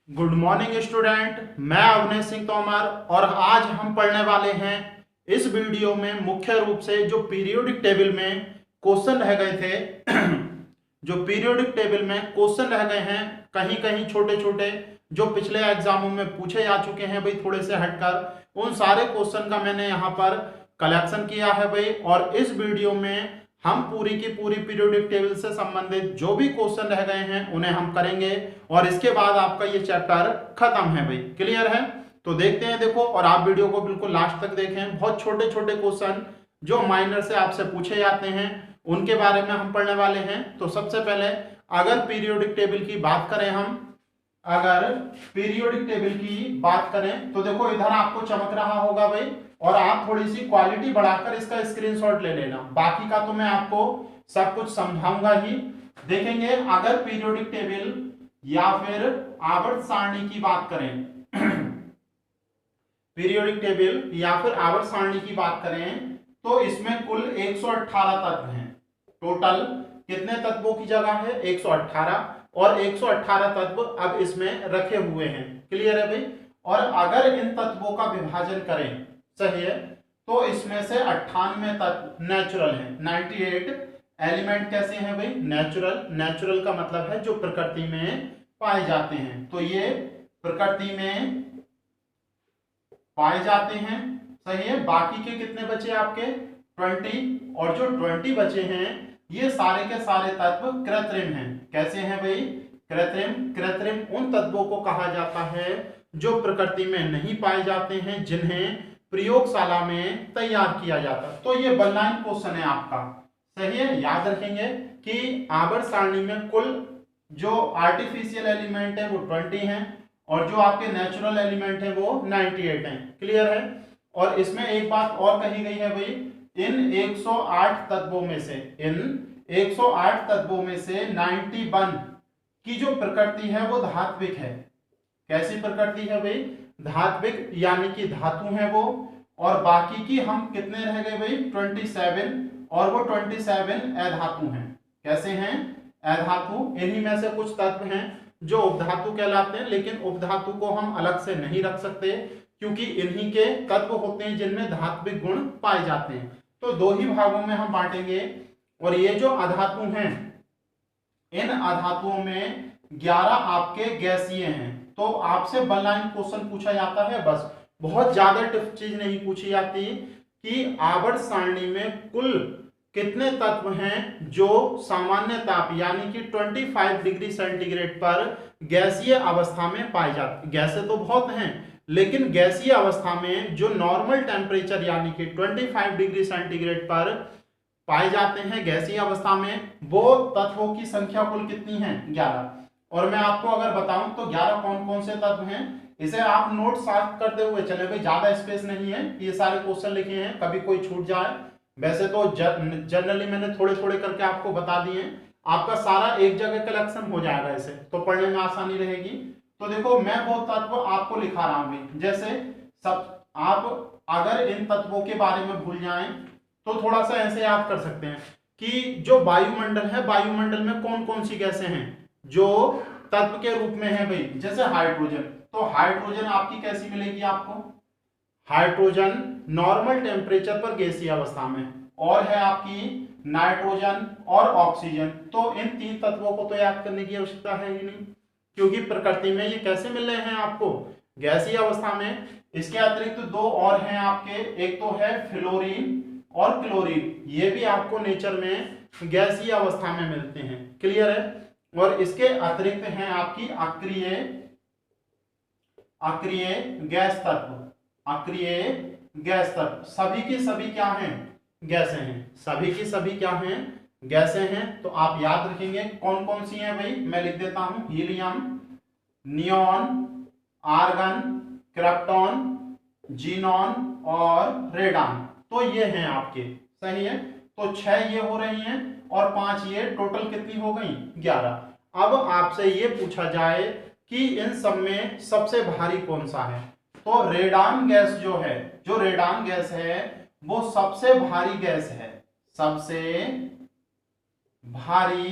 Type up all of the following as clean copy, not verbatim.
Good morning student. मैं अवनीश सिंह तोमर और आज हम पढ़ने वाले हैं इस वीडियो में मुख्य रूप से जो पीरियोडिक टेबल में क्वेश्चन रह गए थे जो पीरियोडिक टेबल में क्वेश्चन रह गए हैं कहीं कहीं छोटे छोटे जो पिछले एग्जामों में पूछे जा चुके हैं भाई थोड़े से हटकर उन सारे क्वेश्चन का मैंने यहाँ पर कलेक्शन किया है भाई। और इस वीडियो में हम पूरी की पूरी पीरियोडिक टेबल से संबंधित जो भी क्वेश्चन रह गए हैं उन्हें हम करेंगे और इसके बाद आपका ये चैप्टर खत्म है भाई। क्लियर है? तो देखते हैं, देखो, और आप वीडियो को बिल्कुल लास्ट तक देखें। बहुत छोटे छोटे क्वेश्चन जो माइनर से आपसे पूछे जाते हैं उनके बारे में हम पढ़ने वाले हैं। तो सबसे पहले अगर पीरियोडिक टेबल की बात करें, हम अगर पीरियोडिक टेबल की बात करें तो देखो इधर आपको चमक रहा होगा भाई, और आप थोड़ी सी क्वालिटी बढ़ाकर इसका स्क्रीनशॉट ले लेना। बाकी का तो मैं आपको सब कुछ समझाऊंगा ही। देखेंगे अगर पीरियोडिक टेबल या फिर आवर्त सारणी की बात करें पीरियोडिक टेबल या फिर आवर्त सारणी की बात करें तो इसमें कुल 118 तत्व हैं। टोटल कितने तत्वों की जगह है? 118, और 118 तत्व अब इसमें रखे हुए हैं। क्लियर है भाई? और अगर इन तत्वों का विभाजन करें, सही है, तो इसमें से 98 तत्व नेचुरल हैं। 98 एलिमेंट कैसे हैं भाई? नेचुरल। नेचुरल का मतलब है जो प्रकृति में पाए जाते हैं। तो ये प्रकृति में पाए जाते हैं, सही है। बाकी के कितने बचे आपके? 20, और जो 20 बचे हैं ये सारे के सारे तत्व कृत्रिम हैं। कैसे हैं भाई? कृत्रिम। कृत्रिम उन तत्वों को कहा जाता है जो प्रकृति में नहीं पाए जाते हैं, जिन्हें प्रयोगशाला में तैयार किया जाता है। तो ये वन लाइन क्वेश्चन है आपका, सही है। याद रखेंगे कि आवर्त सारणी में कुल जो आर्टिफिशियल एलिमेंट है वो 20 हैं और जो आपके नेचुरल एलिमेंट है वो 98 हैं। क्लियर है? और इसमें एक बात और कही गई है भाई, इन 108 तत्वों में से 91 की जो प्रकृति है वो धात्विक है। कैसी प्रकृति है भाई? धात्विक, यानी कि धातु है वो। और बाकी की हम कितने रह गए भाई? 27, और वो 27 अधातु हैं। कैसे हैं? अधातु। इन्हीं में से कुछ तत्व हैं जो उपधातु कहलाते हैं, लेकिन उपधातु को हम अलग से नहीं रख सकते क्योंकि इन्हीं के तत्व होते हैं जिनमें धात्विक गुण पाए जाते हैं। तो दो ही भागों में हम बांटेंगे। और ये जो अधातु हैं, इन अधातुओं में 11 आपके गैसीय हैं। तो आपसे वन लाइन क्वेश्चन पूछा जाता है, बस बहुत ज्यादा टफ चीज नहीं पूछी जाती कि आवर्त सारणी में कुल कितने तत्व हैं जो सामान्य ताप यानी कि 25 डिग्री सेंटीग्रेड पर गैसीय अवस्था में पाए जाते। गैसें तो बहुत हैं, लेकिन गैसीय अवस्था में जो नॉर्मल टेम्परेचर यानी कि 25 डिग्री सेंटीग्रेड पर पाए जाते हैं गैसीय अवस्था में, वो तत्वों की संख्या कुल कितनी है? 11। और मैं आपको अगर बताऊं तो 11 कौन कौन से तत्व हैं, इसे आप नोट साफ करते हुए चले भाई। ज्यादा स्पेस नहीं है, ये सारे क्वेश्चन लिखे हैं, कभी कोई छूट जाए। वैसे तो जनरली मैंने थोड़े थोड़े करके आपको बता दिए, आपका सारा एक जगह कलेक्शन हो जाएगा, इसे तो पढ़ने में आसानी रहेगी। तो देखो मैं वो तत्व आपको लिखा रहा हूं। जैसे सब आप अगर इन तत्वों के बारे में भूल जाएं तो थोड़ा सा ऐसे याद कर सकते हैं कि जो वायुमंडल है, वायुमंडल में कौन कौन सी गैसें हैं जो तत्व के रूप में है भाई? जैसे हाइड्रोजन। तो हाइड्रोजन आपकी कैसी मिलेगी आपको? हाइड्रोजन नॉर्मल टेम्परेचर पर गैसीय अवस्था में। और है आपकी नाइट्रोजन और ऑक्सीजन। तो इन तीन तत्वों को तो याद करने की आवश्यकता है ही नहीं, क्योंकि प्रकृति में ये कैसे मिल रहे हैं आपको? गैसीय अवस्था में। इसके अतिरिक्त दो और हैं आपके, एक तो है फ्लोरीन और क्लोरीन, ये भी आपको नेचर में गैसीय अवस्था में मिलते हैं। क्लियर है? और इसके अतिरिक्त हैं आपकी अक्रिय गैस तत्व। अक्रिय गैस तत्व सभी की सभी क्या हैं? गैसें हैं। सभी की सभी क्या हैं? गैसें हैं। तो आप याद रखेंगे कौन कौन सी हैं भाई? मैं लिख देता हूं, helium, neon, argon, krypton, xenon और रेडान। तो ये हैं आपके, सही है। तो 6 ये हो रही हैं और 5 ये, टोटल कितनी हो गई? 11। अब आपसे ये पूछा जाए कि इन सब में सबसे भारी कौन सा है, तो रेडान गैस जो है, जो रेडान गैस है वो सबसे भारी गैस है। सबसे भारी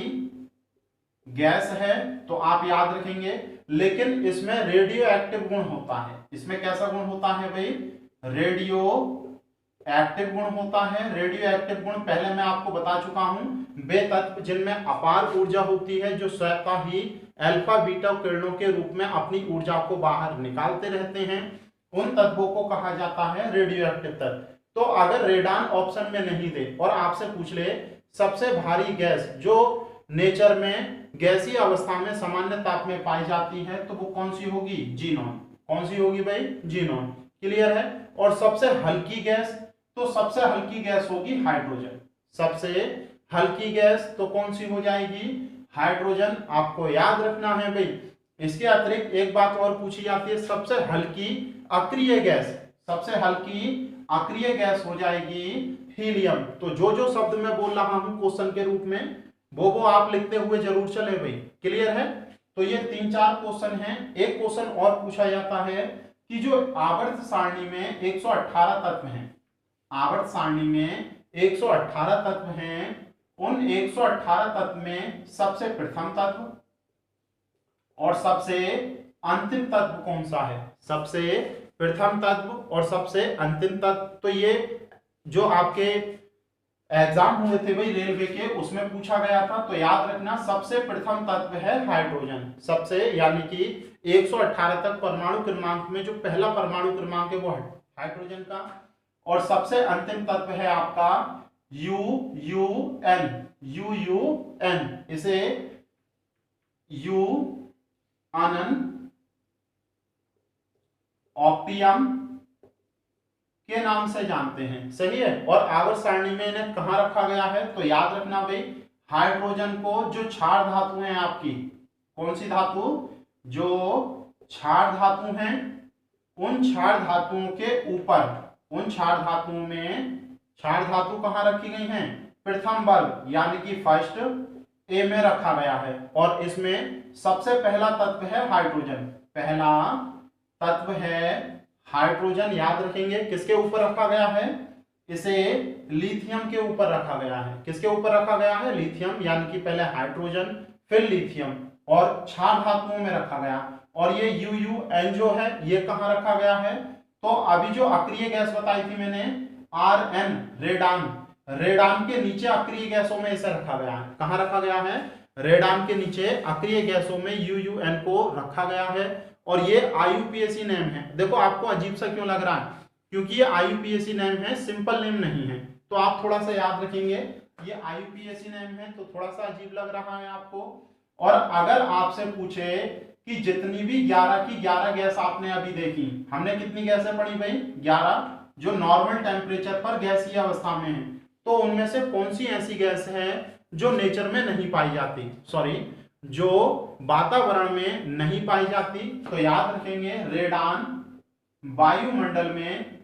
गैस है तो आप याद रखेंगे, लेकिन इसमें रेडियो एक्टिव गुण होता है। इसमें कैसा गुण होता है भाई? रेडियो एक्टिव गुण होता है। रेडियो एक्टिव गुण पहले मैं आपको बता चुका हूं, वे तत्व जिनमें अपार ऊर्जा होती है, जो स्वतः ही अल्फा बीटा किरणों के रूप में अपनी ऊर्जा को बाहर निकालते रहते हैं, उन तत्वों को कहा जाता है रेडियो एक्टिव तत्व। तो अगर रेडान ऑप्शन में नहीं दे और आपसे पूछ ले सबसे भारी गैस जो नेचर में गैसीय अवस्था में सामान्य ताप में पाई जाती है, तो वो कौन सी होगी? जीनॉन। कौन सी होगी भाई? जीनॉन। क्लियर है? और सबसे हल्की गैस, तो सबसे हल्की गैस होगी हाइड्रोजन। सबसे हल्की गैस तो कौन सी हो जाएगी? हाइड्रोजन। आपको याद रखना है भाई। इसके अतिरिक्त एक बात और पूछी जाती है, सबसे हल्की अक्रिय गैस, सबसे हल्की अक्रिय गैस हो जाएगी हीलियम। तो जो जो शब्द मैं बोल रहा हूं क्वेश्चन के रूप में, वो आप लिखते हुए जरूर चले भाई। क्लियर है? तो ये 3-4 क्वेश्चन हैं। एक क्वेश्चन और पूछा जाता है कि जो आवर्त सारणी में 118 तत्व हैं, आवर्त सारणी में 118 तत्व हैं, उन 118 तत्व में सबसे प्रथम तत्व और सबसे अंतिम तत्व कौन सा है? सबसे प्रथम तत्व और सबसे अंतिम तत्व। तो ये जो आपके एग्जाम हुए थे भाई रेलवे के, उसमें पूछा गया था। तो याद रखना सबसे प्रथम तत्व है हाइड्रोजन। सबसे यानी कि 118 तक परमाणु क्रमांक में जो पहला परमाणु क्रमांक है वो है हाइड्रोजन का। और सबसे अंतिम तत्व है आपका UUN। UUN, इसे यू आनन ऑप्टियम के नाम से जानते हैं। सही है? और आवर्त सारणी में इन्हें कहां रखा गया है? तो याद रखना भाई, हाइड्रोजन को जो क्षार धातु है आपकी, कौन सी धातु? जो क्षार धातु हैं, उन क्षार धातुओं के ऊपर, उन क्षार धातुओं में, क्षार धातु कहां रखी गई हैं? प्रथम वर्ग यानी कि फर्स्ट ए में रखा गया है। और इसमें सबसे पहला तत्व है हाइड्रोजन। पहला तत्व है हाइड्रोजन। याद रखेंगे किसके ऊपर रखा गया है? इसे लिथियम के ऊपर रखा गया है। किसके ऊपर रखा गया है? लिथियम। यानी कि पहले हाइड्रोजन फिर लिथियम, और क्षार धातुओं में रखा गया। और ये UUN जो है ये कहां रखा गया है? तो अभी जो अक्रिय गैस बताई थी मैंने RN, रेडान, रेडान के नीचे अक्रिय गैसों में इसे रखा गया है। कहां रखा गया है? रेडान के नीचे अक्रिय गैसों में UUN को रखा गया है। और ये IUPAC नेम है। देखो आपको अजीब सा क्यों लग रहा है? क्योंकि ये IUPAC नेम है, सिंपल नेम नहीं है। तो आप थोड़ा सा याद रखेंगे, ये IUPAC नेम है तो थोड़ा सा अजीब लग रहा है आपको। और अगर आपसे पूछे कि जितनी भी 11 की 11 गैस आपने अभी देखी, हमने कितनी गैसें पढ़ी भाई? 11, जो नॉर्मल टेम्परेचर पर गैसीय अवस्था में है। तो उनमें से कौन सी ऐसी गैस है जो नेचर में नहीं पाई जाती, सॉरी जो वातावरण में नहीं पाई जाती? तो याद रखेंगे रेडान वायुमंडल में,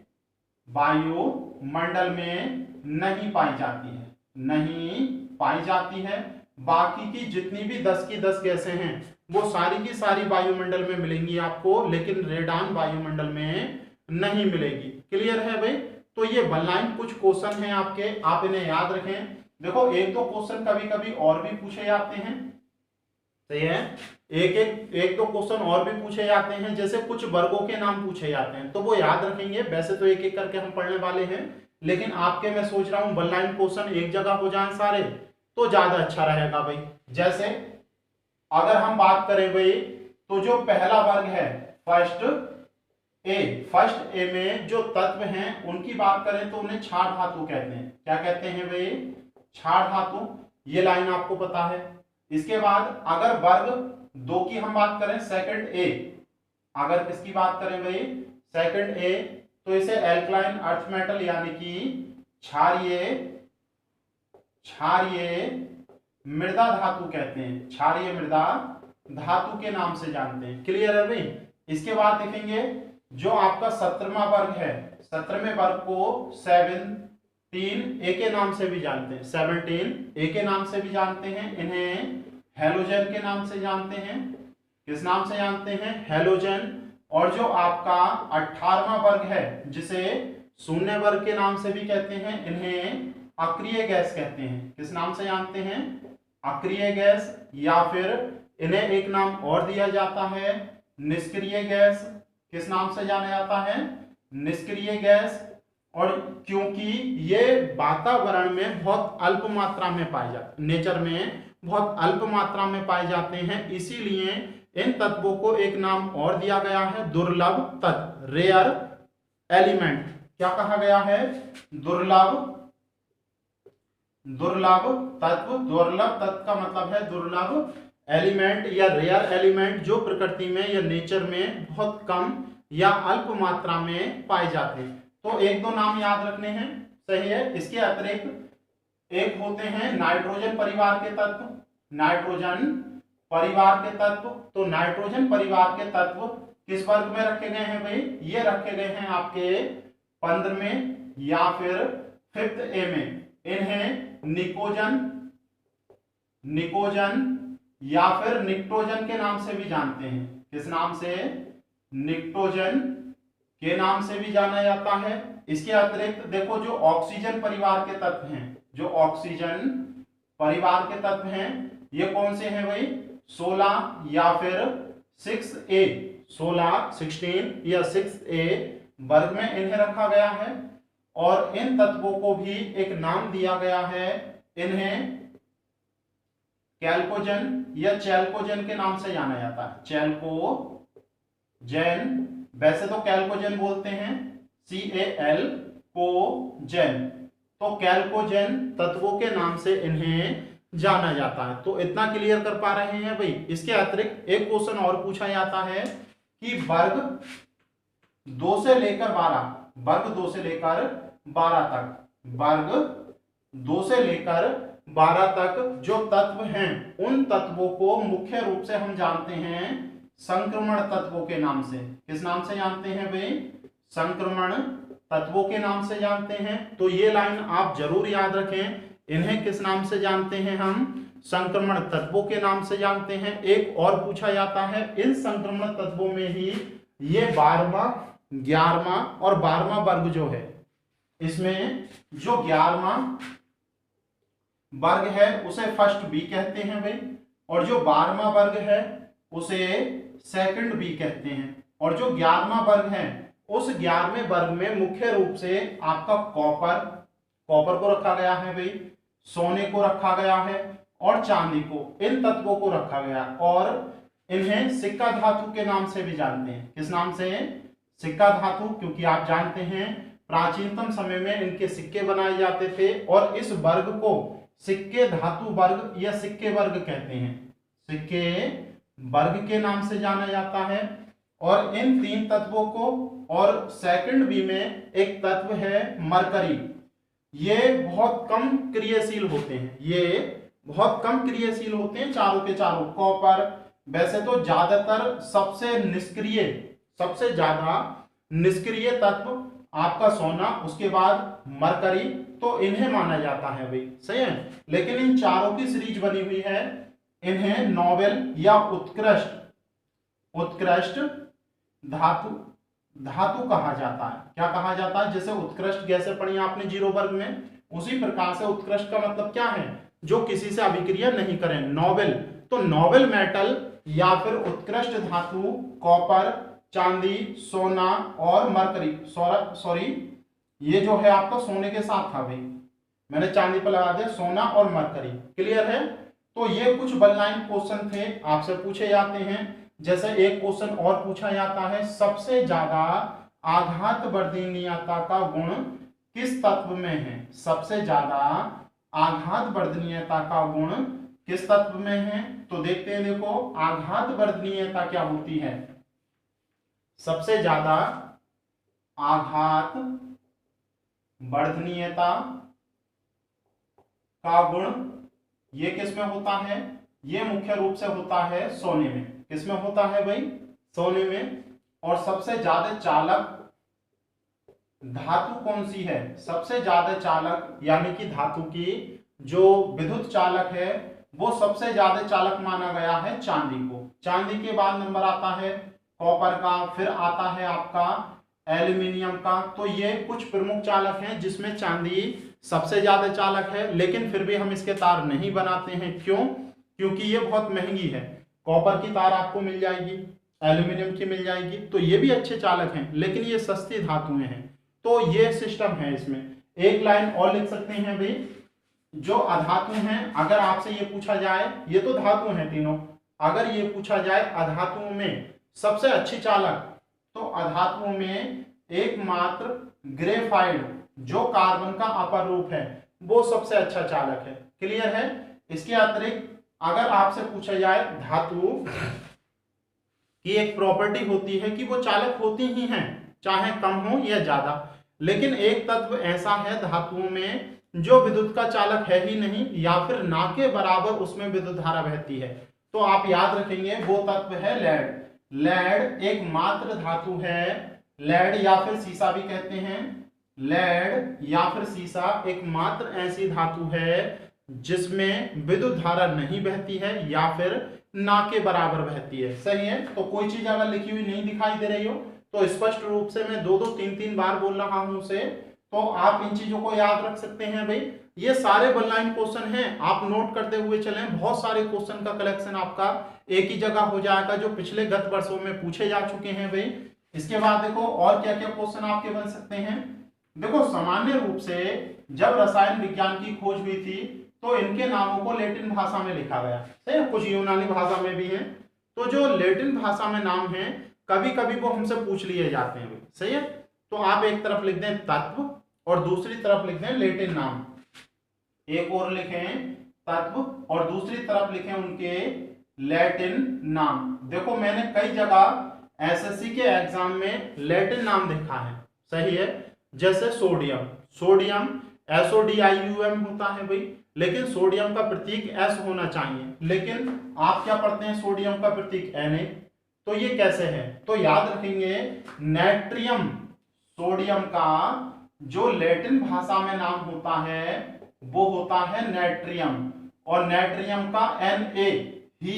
वायुमंडल में नहीं पाई जाती है, नहीं पाई जाती है। बाकी की जितनी भी 10 की 10 गैसें हैं वो सारी की सारी वायुमंडल में मिलेंगी आपको, लेकिन रेडान वायुमंडल में नहीं मिलेगी। क्लियर है भाई? तो ये भलाइन कुछ क्वेश्चन हैं आपके, आप इन्हें याद रखें। देखो एक दो क्वेश्चन कभी कभी और भी पूछे जाते हैं। सही है? एक दो क्वेश्चन और भी पूछे जाते हैं, जैसे कुछ वर्गों के नाम पूछे जाते हैं, तो वो याद रखेंगे। वैसे तो एक एक करके हम पढ़ने वाले हैं, लेकिन आपके मैं सोच रहा हूं वन लाइन क्वेश्चन एक जगह हो जाए सारे, तो ज्यादा अच्छा रहेगा भाई। जैसे अगर हम बात करें भाई, तो जो पहला वर्ग है फर्स्ट ए में जो तत्व हैं उनकी बात करें तो उन्हें क्षार धातु कहते हैं। क्या कहते हैं भाई? क्षार धातु। ये लाइन आपको पता है। इसके बाद अगर वर्ग 2 की हम बात करें, सेकंड ए, अगर किसकी बात करें भाई? सेकंड ए, तो इसे एल्कलाइन अर्थ मेटल यानी कि क्षारीय मृदा धातु कहते हैं। क्षारीय मृदा धातु के नाम से जानते हैं। क्लियर है भाई? इसके बाद देखेंगे जो आपका 17वां वर्ग है, 17वें वर्ग को 17A के नाम से भी जानते हैं। 17A के नाम से भी जानते हैं। इन्हें हेलोजन के नाम से जानते हैं। किस नाम से जानते हैं? हेलोजन। और जो आपका 18वां वर्ग है जिसे शून्य वर्ग के नाम से भी कहते हैं, इन्हें अक्रिय गैस कहते हैं। किस नाम से जानते हैं? अक्रिय गैस, या फिर इन्हें एक नाम और दिया जाता है निष्क्रिय गैस। किस नाम से जाना जाता है? निष्क्रिय गैस। और क्योंकि ये वातावरण में बहुत अल्प मात्रा में पाए जाते, नेचर में बहुत अल्प मात्रा में पाए जाते हैं, इसीलिए इन तत्वों को एक नाम और दिया गया है दुर्लभ तत्व, रेयर एलिमेंट। क्या कहा गया है? दुर्लभ तत्व। दुर्लभ तत्व का मतलब है दुर्लभ एलिमेंट या रेयर एलिमेंट, जो प्रकृति में या नेचर में बहुत कम या अल्प मात्रा में पाए जाते हैं। तो एक दो नाम याद रखने हैं, सही है। इसके अतिरिक्त एक होते हैं नाइट्रोजन परिवार के तत्व। नाइट्रोजन परिवार के तत्व, तो नाइट्रोजन परिवार के तत्व किस वर्ग में रखे गए हैं भाई? ये रखे गए हैं आपके 15वें या फिर 5th ए में। इन्हें निकोजन या फिर निक्टोजन के नाम से भी जानते हैं। किस नाम से? निक्टोजन के नाम से भी जाना जाता है। इसके अतिरिक्त देखो जो ऑक्सीजन परिवार के तत्व हैं, जो ऑक्सीजन परिवार के तत्व हैं, ये कौन से हैं भाई? 16 या फिर 6A, 16, 16 या 6A वर्ग में इन्हें रखा गया है। और इन तत्वों को भी एक नाम दिया गया है, इन्हें कैल्कोजन या चैल्कोजन के नाम से जाना जाता है। चैल्कोजन, वैसे तो कैल्कोजन बोलते हैं, CAL कोजन, तो कैल्कोजन तत्वों के नाम से इन्हें जाना जाता है। तो इतना क्लियर कर पा रहे हैं भाई। इसके अतिरिक्त एक क्वेश्चन और पूछा जाता है कि वर्ग 2 से लेकर 12, वर्ग 2 से लेकर 12 तक, वर्ग 2 से लेकर 12 तक जो तत्व हैं, उन तत्वों को मुख्य रूप से हम जानते हैं संक्रमण तत्वों के नाम से। किस नाम से जानते हैं भाई? संक्रमण तत्वों के नाम से जानते हैं। तो ये लाइन आप जरूर याद रखें, इन्हें किस नाम से जानते हैं हम? संक्रमण तत्वों के नाम से जानते हैं। एक और पूछा जाता है, इन संक्रमण तत्वों में ही ये 12वां, 11वां और 12वां वर्ग जो है, इसमें जो 11वां वर्ग है उसे फर्स्ट बी कहते हैं भाई, और जो 12वां वर्ग है उसे सेकंड बी कहते हैं। और जो 11वां वर्ग है, उस 11वें वर्ग में मुख्य रूप से आपका कॉपर को रखा गया है भाई, सोने को रखा गया है और चांदी को, इन तत्वों को रखा गया। और इन्हें सिक्का धातु के नाम से भी जानते हैं। किस नाम से? सिक्का धातु, क्योंकि आप जानते हैं प्राचीनतम समय में इनके सिक्के बनाए जाते थे, और इस वर्ग को सिक्के धातु वर्ग या सिक्के वर्ग कहते हैं, सिक्के वर्ग के नाम से जाना जाता है। और इन 3 तत्वों को, और सेकंड बी में एक तत्व है मरकरी, ये बहुत कम क्रियाशील होते हैं, ये बहुत कम क्रियाशील होते हैं चारों के चारों। कॉपर वैसे तो ज्यादातर सबसे ज्यादा निष्क्रिय तत्व आपका सोना, उसके बाद मरकरी, तो इन्हें माना जाता है भाई, सही है। लेकिन इन चारों की सीरीज बनी हुई है, इन्हें नोबेल या उत्कृष्ट धातु कहा जाता है। क्या कहा जाता है? जैसे उत्कृष्ट गैसें पढ़ी आपने 0 वर्ग में, उसी प्रकार से उत्कृष्ट का मतलब क्या है? जो किसी से अभिक्रिया नहीं करें, नोबेल। तो नोबेल मेटल या फिर उत्कृष्ट धातु कॉपर, चांदी, सोना और मरकरी, सॉरी ये जो है आपका सोने के साथ था भाई, मैंने चांदी पर लगा दिया, सोना और मरकरी। क्लियर है? तो ये कुछ 1 लाइन क्वेश्चन थे, आपसे पूछे जाते हैं। जैसे एक क्वेश्चन और पूछा जाता है, सबसे ज्यादा आघात वर्धनीयता का गुण किस तत्व में है? सबसे ज्यादा आघात वर्धनीयता का गुण किस तत्व में है? तो देखते हैं, देखो आघात वर्धनीयता क्या होती है? सबसे ज्यादा आघात वर्धनीयता का गुण ये किसमें होता है? ये मुख्य रूप से होता है सोने में। किसमें होता है भाई? सोने में। और सबसे ज्यादा चालक धातु कौन सी है? सबसे ज्यादा चालक यानी कि धातु की जो विद्युत चालक है वो सबसे ज्यादा चालक माना गया है चांदी को। चांदी के बाद नंबर आता है कॉपर का, फिर आता है आपका एल्यूमिनियम का। तो ये कुछ प्रमुख चालक हैं जिसमें चांदी सबसे ज्यादा चालक है, लेकिन फिर भी हम इसके तार नहीं बनाते हैं। क्यों? क्योंकि ये बहुत महंगी है। कॉपर की तार आपको मिल जाएगी, एल्यूमिनियम की मिल जाएगी, तो ये भी अच्छे चालक हैं, लेकिन ये सस्ती धातुएं हैं। तो ये सिस्टम है इसमें। एक लाइन और लिख सकते हैं भाई, जो अधातु हैं, अगर आपसे ये पूछा जाए, ये तो धातु हैं तीनों, अगर ये पूछा जाए अधातुओं में सबसे अच्छी चालक, तो अधातुओं में एकमात्र ग्रेफाइट जो कार्बन का अपर रूप है वो सबसे अच्छा चालक है। क्लियर है? इसके अतिरिक्त अगर आपसे पूछा जाए धातु की एक प्रॉपर्टी होती है कि वो चालक होती ही हैं, चाहे कम हो या ज्यादा, लेकिन एक तत्व ऐसा है धातुओं में जो विद्युत का चालक है ही नहीं, या फिर ना के बराबर उसमें विद्युत धारा बहती है। तो आप याद रखेंगे वो तत्व है लेड। लेड एकमात्र धातु है, लेड या फिर सीसा भी कहते हैं, लेड या फिर सीसा एकमात्र ऐसी धातु है जिसमें विद्युत धारा नहीं बहती है या फिर ना के बराबर बहती है। सही है? तो कोई चीज अगर लिखी हुई नहीं दिखाई दे रही हो तो स्पष्ट रूप से मैं 2-2 3-3 बार बोल रहा हूं उसे, तो आप इन चीजों को याद रख सकते हैं भाई। ये सारे वन लाइन क्वेश्चन हैं, आप नोट करते हुए चलें। बहुत सारे क्वेश्चन का कलेक्शन आपका एक ही जगह हो जाएगा जो पिछले गत वर्षों में पूछे जा चुके हैं भाई। इसके बाद देखो और क्या क्या क्वेश्चन आपके बन सकते हैं। देखो सामान्य रूप से जब रसायन विज्ञान की खोज हुई थी तो इनके नामों को लैटिन भाषा में लिखा गया। सही है? कुछ यूनानी भाषा में भी है। तो जो लैटिन भाषा में नाम है कभी कभी वो हमसे पूछ लिए जाते हैं। सही है? तो आप एक तरफ लिख दें तत्व और दूसरी तरफ लिख दें लैटिन नाम। एक और लिखें तत्व और दूसरी तरफ लिखें उनके लैटिन नाम। देखो मैंने कई जगह एसएससी के एग्जाम में लैटिन नाम देखा है। सही है? जैसे सोडियम, सोडियम SODIUM होता है भाई, लेकिन सोडियम का प्रतीक S होना चाहिए, लेकिन आप क्या पढ़ते हैं सोडियम का प्रतीक Na। तो ये कैसे है? तो याद रखेंगे नेट्रियम, सोडियम का जो लैटिन भाषा में नाम होता है वो होता है नेट्रियम, और नेट्रियम का Na ही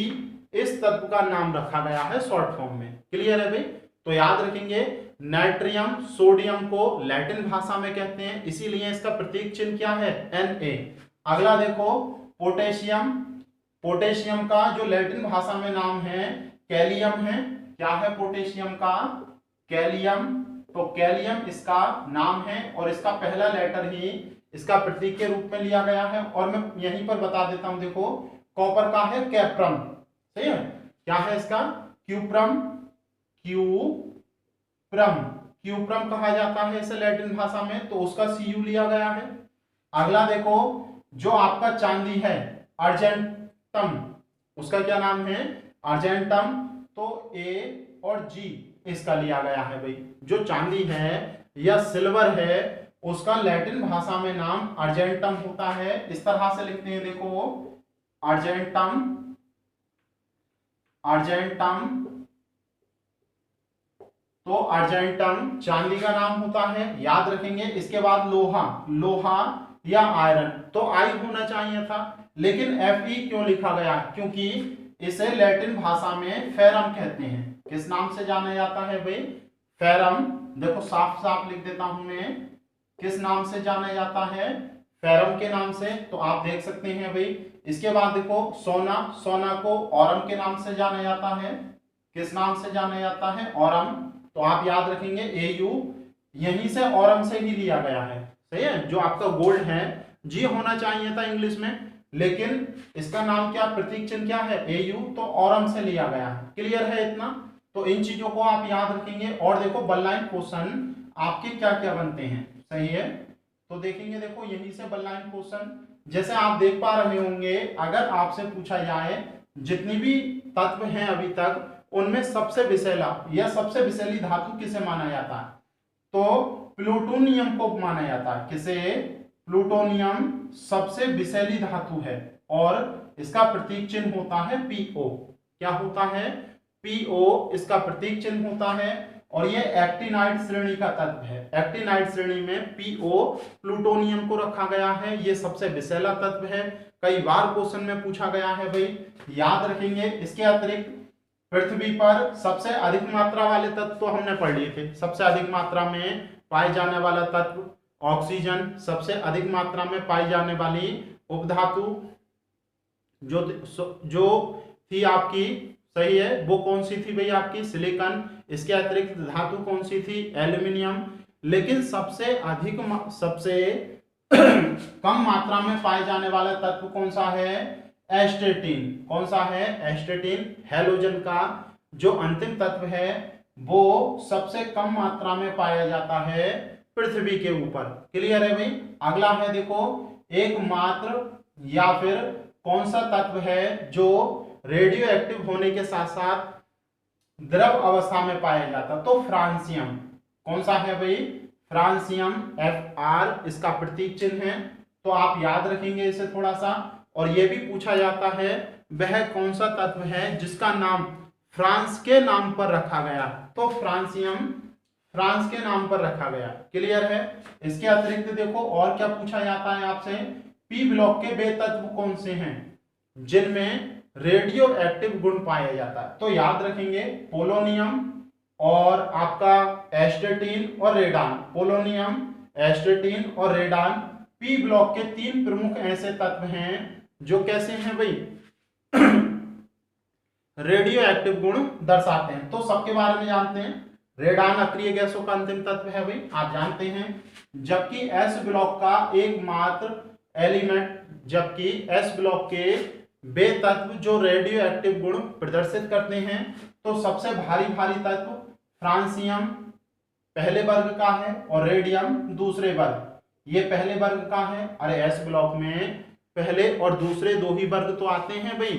इस तत्व का नाम रखा गया है शॉर्ट फॉर्म में। क्लियर है भाई? तो याद रखेंगे नाइट्रियम सोडियम को लैटिन भाषा में कहते हैं, इसीलिए इसका प्रतीक चिन्ह क्या है? Na। अगला देखो पोटेशियम, पोटेशियम का जो लैटिन भाषा में नाम है कैलियम है। क्या है पोटेशियम का? कैलियम। तो कैलियम इसका नाम है और इसका पहला लेटर ही इसका प्रतीक के रूप में लिया गया है। और मैं यहीं पर बता देता हूं, देखो कॉपर का है कैप्रम। सही है? क्या है इसका? क्यूप्रम, क्यूप्रम, क्यूप्रम कहा जाता है इसे लैटिन भाषा में, तो उसका Cu लिया गया है। अगला देखो जो आपका चांदी है अर्जेंटम, उसका क्या नाम है? अर्जेंटम। तो A और G इसका लिया गया है भाई। जो चांदी है या सिल्वर है उसका लैटिन भाषा में नाम अर्जेंटम होता है। इस तरह से लिखते हैं, देखो अर्जेंटम, अर्जेंटम। तो अर्जेंटम चांदी का नाम होता है, याद रखेंगे। इसके बाद लोहा, लोहा या आयरन, तो आई होना चाहिए था, लेकिन Fe क्यों लिखा गया? क्योंकि इसे लैटिन भाषा में फेरम कहते हैं। किस नाम से जाना जाता है भाई? फेरम। देखो साफ साफ लिख देता हूं मैं, किस नाम से जाना जाता है? फेरम के नाम से। तो आप देख सकते हैं भाई। इसके बाद देखो सोना, सोना को औरम के नाम से जाना जाता है। किस नाम से जाना जाता है? औरम। तो आप याद रखेंगे Au यहीं से औरम से ही लिया गया है। सही है? जो आपका गोल्ड है G होना चाहिए था इंग्लिश में, लेकिन इसका नाम क्या, प्रतीक चिन्ह क्या है? Au, तो औरम से लिया गया है। क्लियर है इतना? तो इन चीजों को आप याद रखेंगे। और देखो वन लाइन क्वेश्चन आपके क्या क्या बनते हैं। सही है? तो देखेंगे, देखो यहीं से वन लाइन क्वेश्चन जैसे आप देख पा रहे होंगे, अगर आपसे पूछा जाए जितनी भी तत्व हैं अभी तक उनमें सबसे विषैला या सबसे विषैली धातु किसे माना जाता है? तो प्लूटोनियम को माना जाता है। किसे? प्लूटोनियम सबसे विषैली धातु है और इसका प्रतीक चिन्ह होता है PO। क्या होता है? PO इसका प्रतीक चिन्ह होता है और ये एक्टिनाइड श्रेणी का तत्व है। एक्टिनाइड श्रेणी में PO प्लूटोनियम को रखा गया है। ये सबसे विषैला तत्व है, कई बार क्वेश्चन में पूछा गया है भाई, याद रखेंगे। इसके अतिरिक्त पृथ्वी पर सबसे अधिक मात्रा वाले तत्व तो हमने पढ़ लिए थे। सबसे अधिक मात्रा में पाए जाने वाला तत्व ऑक्सीजन सबसे अधिक मात्रा में पाई जाने वाली उपधातु जो जो थी आपकी, सही है, वो कौन सी थी भाई आपकी सिलिकॉन। इसके अतिरिक्त धातु कौन सी थी, एल्यूमिनियम। लेकिन सबसे सबसे कम मात्रा में पाए जाने वाला तत्व कौन सा है, एस्टेटिन। कौन सा है, एस्टेटिन। हैलोजन का जो अंतिम तत्व है वो सबसे कम मात्रा में पाया जाता है पृथ्वी के ऊपर। क्लियर है भाई। अगला है देखो, एकमात्र या फिर कौन सा तत्व है जो रेडियो एक्टिव होने के साथ साथ द्रव अवस्था में पाया जाता, तो फ्रांसियम। कौन सा है भाई, फ्रांसियम, Fr इसका प्रतीक चिन्ह है। तो आप याद रखेंगे इसे थोड़ा सा। और यह भी पूछा जाता है वह कौन सा तत्व है जिसका नाम फ्रांस के नाम पर रखा गया, तो फ्रांसियम फ्रांस के नाम पर रखा गया। क्लियर है। इसके अतिरिक्त देखो और क्या पूछा जाता है आपसे, पी ब्लॉक के वे तत्व कौन से हैं जिनमें रेडियो एक्टिव गुण पाया जाता है, तो याद रखेंगे पोलोनियम और आपका एस्टेटिन और रेडान। पोलोनियम, एस्टेटिन और रेडान पी ब्लॉक के 3 प्रमुख ऐसे तत्व हैं जो कैसे हैं भाई रेडियो एक्टिव गुण दर्शाते हैं। तो सबके बारे में जानते हैं। रेडान अक्रिय गैसों का अंतिम तत्व है भाई, आप जानते हैं। जबकि एस ब्लॉक का एकमात्र एलिमेंट, जबकि एस ब्लॉक के वे तत्व जो रेडियो एक्टिव गुण प्रदर्शित करते हैं, तो सबसे भारी तत्व फ्रांसियम पहले वर्ग का है और रेडियम दूसरे वर्ग। ये पहले वर्ग का है। अरे एस ब्लॉक में पहले और दूसरे 2 ही वर्ग तो आते हैं भाई।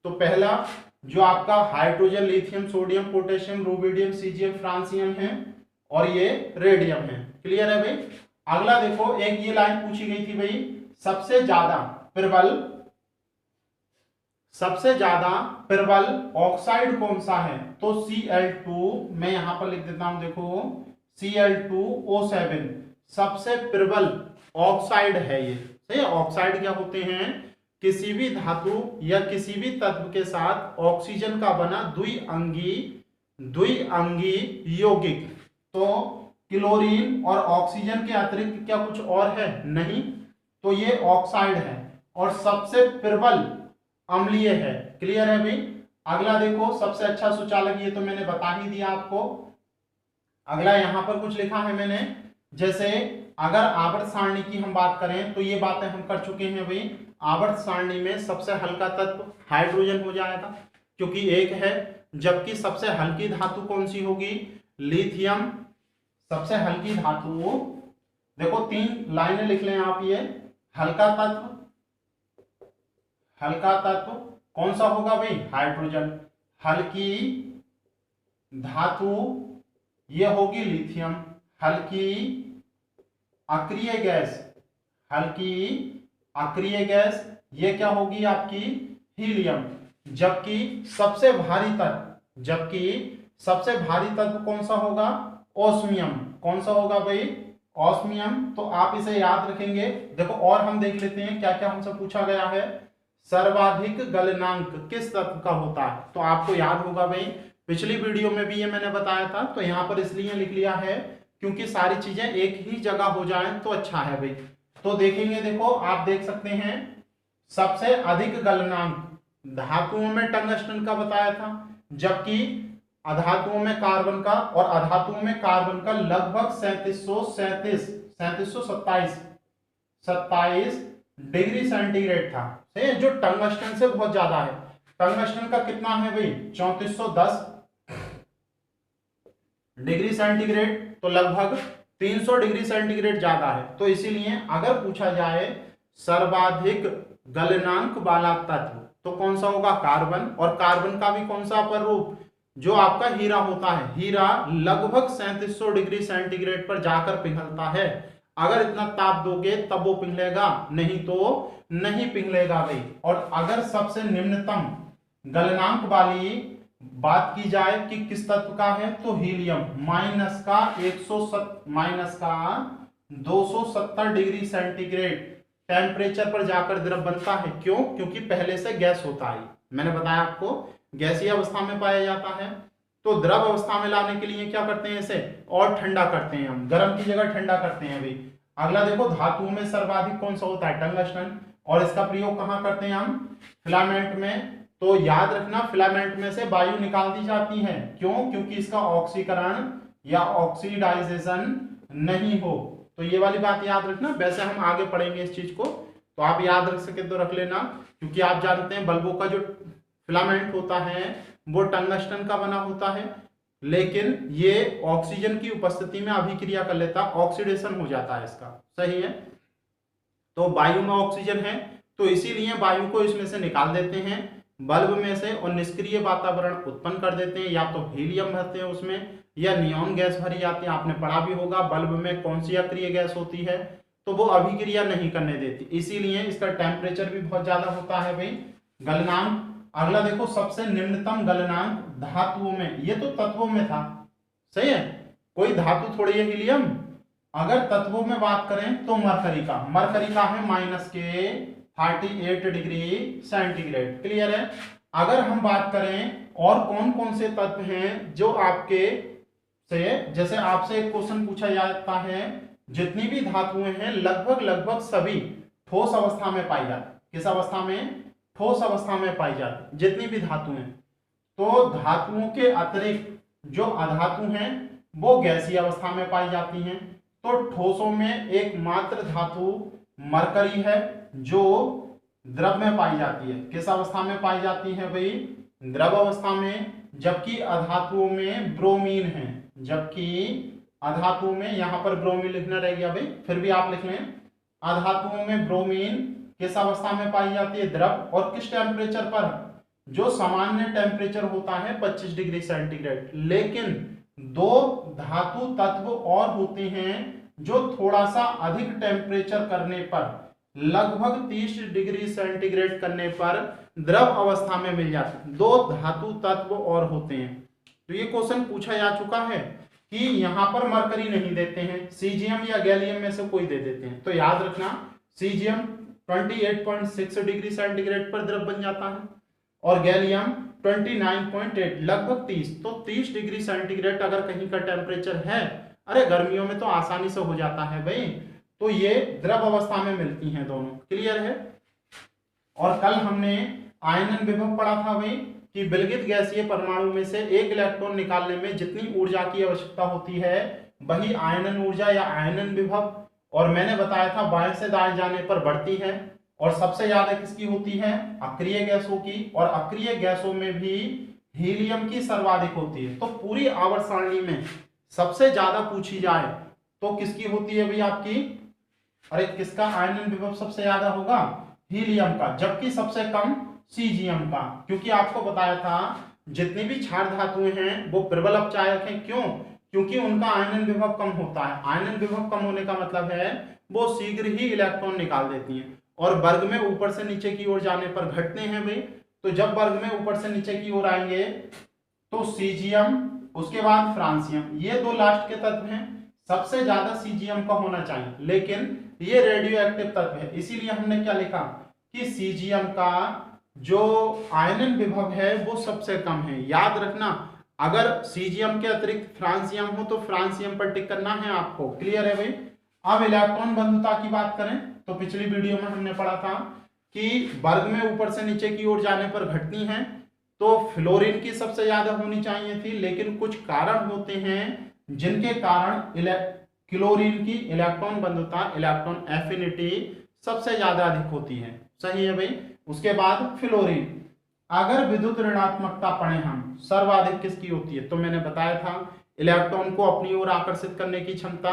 तो पहला जो आपका hydrogen, lithium, sodium, potassium, rubidium, caesium, francium है और ये रेडियम है। क्लियर है भाई। अगला देखो, एक ये लाइन पूछी गई थी भाई, सबसे ज्यादा प्रबल ऑक्साइड कौन सा है, तो Cl2। मैं यहां पर लिख देता हूं, देखो Cl2O7 सबसे प्रबल ऑक्साइड है ये। सही है। ऑक्साइड क्या होते हैं, किसी भी धातु या किसी भी तत्व के साथ ऑक्सीजन का बना द्विअंगी यौगिक। तो क्लोरीन और ऑक्सीजन के अतिरिक्त क्या कुछ और है, नहीं, तो ये ऑक्साइड है और सबसे प्रबल अम्लीय है। क्लियर है भाई। अगला देखो, सबसे अच्छा सुचालक, ये तो मैंने बता ही दिया आपको। अगला यहां पर कुछ लिखा है मैंने, जैसे अगर आवर्त सारणी की हम बात करें तो ये बातें हम कर चुके हैं भाई। आवर्त सारणी में सबसे हल्का तत्व हाइड्रोजन हो जाएगा क्योंकि 1 है। जबकि सबसे हल्की धातु कौन सी होगी, लिथियम। सबसे हल्की धातु, देखो 3 लाइनें लिख लें आप। ये हल्का तत्व कौन सा होगा भाई, हाइड्रोजन। हल्की धातु ये होगी लिथियम। हल्की अक्रिय गैस ये क्या होगी आपकी, हीलियम। जबकि सबसे भारी तत्व कौन सा होगा, ओस्मियम। कौन सा होगा भाई, ओस्मियम। तो आप इसे याद रखेंगे। देखो और हम देख लेते हैं क्या क्या हमसे पूछा गया है। सर्वाधिक गलनांक किस तत्व का होता है, तो आपको याद होगा भाई, पिछली वीडियो में भी ये मैंने बताया था। तो यहां पर इसलिए लिख लिया है क्योंकि सारी चीजें एक ही जगह हो जाएं तो अच्छा है भाई। तो देखेंगे, देखो आप देख सकते हैं सबसे अधिक गलनांक धातुओं में टंगस्टन का बताया था, जबकि अधातुओं में कार्बन का, और अधातुओं में कार्बन का लगभग 3727 डिग्री सेंटीग्रेड था, जो टंगस्टन से बहुत ज्यादा है। टंगस्टन का कितना है भाई, 3410 डिग्री सेंटीग्रेड, तो लगभग 300 डिग्री सेंटीग्रेड ज्यादा है। तो इसीलिए अगर पूछा जाए सर्वाधिक गलनांक वाला तत्व तो कौन सा होगा, कार्बन। और कार्बन का भी कौन सा अपर रूप, जो आपका हीरा होता है। हीरा लगभग 3700 डिग्री सेंटीग्रेड पर जाकर पिघलता है। अगर इतना ताप दोगे तब वो पिघलेगा, नहीं तो नहीं पिघलेगा भाई। और अगर सबसे निम्नतम गलनांक वाली बात की जाए कि किस तत्व का है, तो हीलियम। माइनस का 270 डिग्री सेंटीग्रेड टेम्परेचर पर जाकर द्रव बनता है। क्यों, क्योंकि पहले से गैस होता है। मैंने बताया आपको गैसीय अवस्था में पाया जाता है। तो द्रव अवस्था में लाने के लिए क्या करते हैं, इसे और ठंडा करते हैं हम, गर्म की जगह ठंडा करते हैं भाई। अगला देखो, धातुओं में सर्वाधिक कौन सा होता है? टंगस्टन। और इसका प्रयोग कहाँ करते हैं हम? फिलामेंट में। तो याद रखना, फिलामेंट में से वायु निकाल दी जाती है। क्यों? क्योंकि इसका ऑक्सीकरण या ऑक्सीडाइजेशन नहीं हो। तो ये वाली बात याद रखना। वैसे हम आगे पढ़ेंगे इस चीज को, तो आप याद रख सके तो रख लेना, क्योंकि आप जानते हैं बल्बों का जो फिलामेंट होता है वो टंगस्टन का बना होता है, लेकिन ये ऑक्सीजन की उपस्थिति में अभिक्रिया कर लेता, ऑक्सीडेशन हो जाता है इसका। सही है। तो वायु में ऑक्सीजन है, तो इसीलिए वायु को इसमें से निकाल देते हैं बल्ब में से और निष्क्रिय वातावरण उत्पन्न कर देते हैं। या तो हीलियम भरते हैं उसमें, या नियॉन गैस भरी जाती है। आपने पढ़ा भी होगा बल्ब में कौन सी अक्रिय गैस होती है, तो वो अभिक्रिया नहीं करने देती, इसीलिए इसका टेम्परेचर भी बहुत ज्यादा होता है भाई। गलनांक, अगला देखो, सबसे निम्नतम गलनांक धातुओं में, ये तो तत्वों में था। सही है, कोई धातु थोड़ी है हीलियम। अगर तत्वों में बात करें तो मरकरी का है -38 डिग्री सेंटीग्रेड। क्लियर है। अगर हम बात करें और कौन कौन से तत्व हैं जो आपके से, जैसे आपसे एक क्वेश्चन पूछा जाता है, जितनी भी धातुएं हैं लगभग सभी ठोस अवस्था में पाई जाती। किस अवस्था में? ठोस अवस्था में पाई जाती जितनी भी धातुएं। तो धातुओं के अतिरिक्त जो अधातु हैं वो गैसीय अवस्था में पाई जाती हैं। तो ठोसों में एकमात्र धातु मरकरी है जो द्रव में पाई जाती है। किस अवस्था में पाई जाती है भाई? द्रव अवस्था में। जबकि अधातुओं में ब्रोमीन है, जबकि अधातुओं में, यहां पर ब्रोमीन लिखना रह गया भाई, फिर भी आप लिख लें। अधातुओं में ब्रोमीन किस अवस्था में पाई जाती है? द्रव। और किस टेम्परेचर पर? जो सामान्य टेम्परेचर होता है 25 डिग्री सेंटीग्रेड। लेकिन दो धातु तत्व और होते हैं जो थोड़ा सा अधिक टेम्परेचर करने पर, लगभग 30 डिग्री सेंटीग्रेड करने पर द्रव अवस्था में मिल जाते हैं। दो धातु तत्व और होते हैं। तो ये क्वेश्चन पूछा जा चुका है कि यहां पर मरकरी नहीं देते हैं, सीजियम या गैलियम में से कोई दे देते हैं। तो याद रखना, सीजियम 28.6 डिग्री सेंटीग्रेड पर द्रव बन जाता है और गैलियम 29.8, लगभग 30। तो 30 डिग्री सेंटीग्रेड अगर कहीं का टेम्परेचर है, अरे गर्मियों में तो आसानी से हो जाता है भाई, तो ये द्रव अवस्था में मिलती हैं दोनों। क्लियर है। और कल हमने आयनन विभव पढ़ा था भाई कि विलगित गैसीय परमाणु में से एक इलेक्ट्रॉन निकालने में जितनी ऊर्जा की आवश्यकता होती है वही आयनन ऊर्जा या आयनन विभव, और मैंने बताया था बाएं से दाएं जाने पर बढ़ती है। और सबसे ज्यादा किसकी होती है? अक्रिय गैसों की। और अक्रिय गैसों में भी हीलियम की सर्वाधिक होती है। तो पूरी आवर्त सारणी में सबसे ज्यादा पूछी जाए तो किसकी होती है भाई? आपकी, अरे किसका आयनन विभव सबसे ज्यादा होगा? हीलियम का। जबकि सबसे कम सीजियम का, क्योंकि आपको बताया था जितनी भी क्षार धातुएं हैं वो प्रबल अपचायक हैं। क्यों? क्योंकि उनका आयनन विभव कम होता है। आयनन विभव कम होने का मतलब है वो शीघ्र ही इलेक्ट्रॉन निकाल देती हैं। और वर्ग में ऊपर से नीचे की ओर जाने पर घटते हैं भाई। तो जब वर्ग में ऊपर से नीचे की ओर आएंगे तो सीजियम, उसके बाद फ्रांसियम, ये दो लास्ट के तत्व हैं। सबसे ज्यादा सीजियम का होना चाहिए, लेकिन ये रेडियो एक्टिव तत्व है, इसीलिए हमने क्या लिखा कि सीजियम का जो आयनन विभव है वो सबसे कम है। याद रखना, अगर सीजियम के अतिरिक्त फ्रांसियम हो तो फ्रांसियम पर टिक करना है आपको। क्लियर है भाई। अब इलेक्ट्रॉन बंधुता की बात करें तो पिछली वीडियो में हमने पढ़ा था कि वर्ग में ऊपर से नीचे की ओर जाने पर घटती हैं, तो फ्लोरीन की सबसे ज्यादा होनी चाहिए थी, लेकिन कुछ कारण होते हैं जिनके कारण क्लोरीन की इलेक्ट्रॉन बंधुता, इलेक्ट्रॉन एफिनिटी सबसे ज्यादा अधिक होती है। सही है भाई। उसके बाद फ्लोरीन, अगर विद्युत ऋणात्मकता पढ़े हम, सर्वाधिक किसकी होती है? तो मैंने बताया था इलेक्ट्रॉन को अपनी ओर आकर्षित करने की क्षमता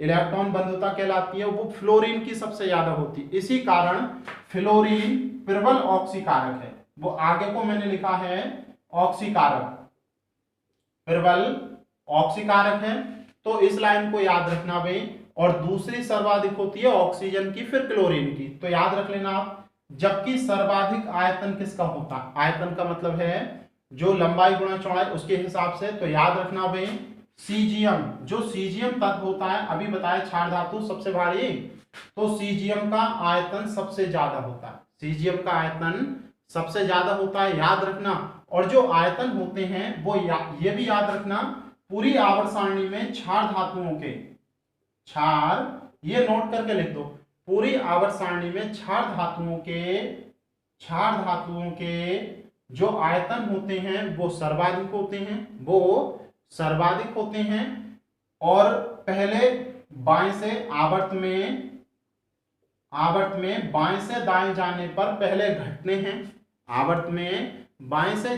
इलेक्ट्रॉन बंधुता कहलाती है, वो फ्लोरीन की सबसे ज्यादा होती है। इसी कारण फ्लोरीन प्रबल ऑक्सीकारक है। वो आगे को मैंने लिखा है ऑक्सीकारक, प्रबल ऑक्सीकारक है। तो इस लाइन को याद रखना भाई। और दूसरी सर्वाधिक होती है ऑक्सीजन की, फिर क्लोरीन की। तो याद रख लेना आप। जबकि सर्वाधिक आयतन किसका होता है? आयतन का मतलब है जो लंबाई गुणा चौड़ाई उसके हिसाब से। तो याद रखना भाई, सीजियम, जो सीजियम तत्व होता है, अभी बताया क्षार धातु सबसे भारी, तो सीजियम का आयतन सबसे ज्यादा होता है। सीजियम का आयतन सबसे ज्यादा होता है, याद रखना। और जो आयतन होते हैं वो ये भी याद रखना, पूरी आवर्त सारणी में क्षार धातुओं के, क्षार ये नोट करके लिख दो। पूरी आवर्त सारणी में क्षार धातुओं के जो आयतन होते हैं वो सर्वाधिक होते हैं और पहले बाएं से आवर्त में बाएं से दाएं जाने पर पहले घटते हैं, आवर्त में बाएं से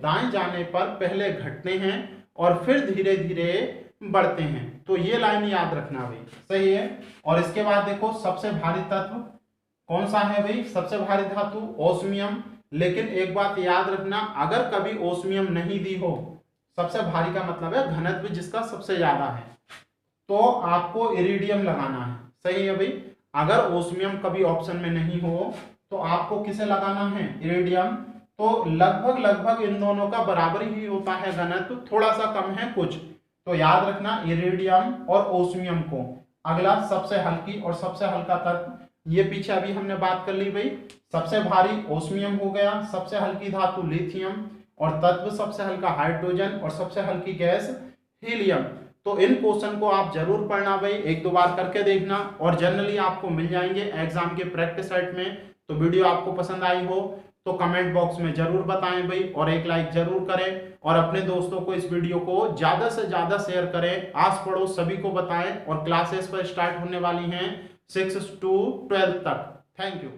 दाएं जाने पर पहले घटते हैं और फिर धीरे धीरे बढ़ते हैं। तो ये लाइन याद रखना भाई, सही है। और इसके बाद देखो सबसे भारी तत्व कौन सा है भाई, सबसे भारी धातु ओस्मियम। लेकिन एक बात याद रखना, अगर कभी ओस्मियम नहीं दी हो, सबसे भारी का मतलब है घनत्व जिसका सबसे ज्यादा है, तो आपको इरिडियम लगाना है, सही है भाई। अगर ओस्मियम कभी ऑप्शन में नहीं हो तो आपको किसे लगाना है, इरिडियम। तो लगभग इन दोनों का बराबर ही होता है घनत्व, थोड़ा सा कम है कुछ, तो याद रखना इरिडियम और ओस्मियम को। अगला सबसे हल्की और सबसे हल्का तत्व, ये पीछे अभी हमने बात कर ली भाई। सबसे भारी ओस्मियम हो गया, सबसे हल्की धातु लिथियम, और तत्व सबसे हल्का हाइड्रोजन और सबसे हल्की गैस हीलियम। तो इन क्वेश्चन को आप जरूर पढ़ना भाई, एक दो बार करके देखना, और जनरली आपको मिल जाएंगे एग्जाम के प्रैक्टिस सेट में। तो वीडियो आपको पसंद आई हो तो कमेंट बॉक्स में जरूर बताएं भाई, और एक लाइक जरूर करें, और अपने दोस्तों को इस वीडियो को ज्यादा से ज्यादा शेयर करें, आस पड़ोस सभी को बताएं। और क्लासेस पर स्टार्ट होने वाली हैं 6 to 12 तक। Thank you.